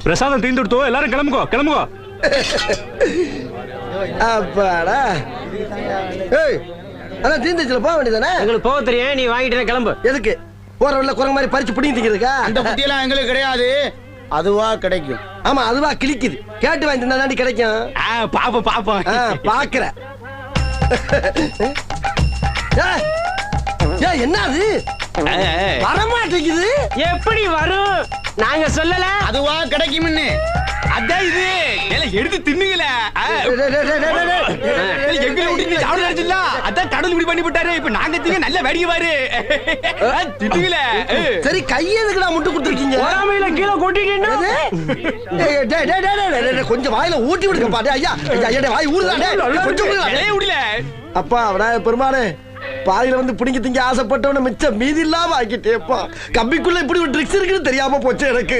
பிரசாதம் தீந்துடுத்தோ, எல்லாரும் கிளம்புகோ கிளம்புகோ. அப்பாடா. ஏய், அதான் தீந்துச்சுல போக வேண்டியதானே? எங்களுக்கு போக தெரியும், நீ வாங்கிட்டு கிளம்பு. எதுக்கு? போற வழியில குரங்கு மாதிரி பறிச்சு பிடிங்கி திங்கிறதுக்கா? அந்த புத்தியெல்லாம் எங்களுக்கு கிடையாது, அதுவா கிடைக்கும். ஆமா, அதுவா கிளிக்குது. கேட்டு வாங்கி தின்னா கிடைக்கும். பாப்போம் பாப்போம். பாக்குற. என்ன அது வரமாட்டேங்குது? எப்படி வரும்? நாங்க சொல்லல. அதுவா கிடைக்கும்னு. அதான் இது எடுத்து தின்னுங்கள. எங்களை விட்டு சாப்பிட நினைச்சிடல. அதான் கடவுள் இப்படி பண்ணி விட்டாரு. இப்ப நாங்க திங்க நல்ல வேடிக்கைவாரு. தின்னுங்கள. சரி, கையெதுக்கு நான் முட்டு கொடுத்துருக்கீங்க? பொறாமையில கீழே கொட்டிட்டீங்கன்னா கொஞ்சம் வாயில ஊட்டி விடுங்க பாட்டு. ஐயா ஐயா, வாய் ஊடுதானே, கொஞ்சம் விடல. அப்பா விநாயகர் பெருமானே, பாதியில வந்து பிடிங்க திங்க ஆசைப்பட்டவன மிச்சம் மீதி இல்லாம ஆக்கிட்டேப்பா. கம்பிக்குள்ள இப்படி ஒரு ட்ரிக்ஸ் இருக்குன்னு தெரியாம போச்சு எனக்கு.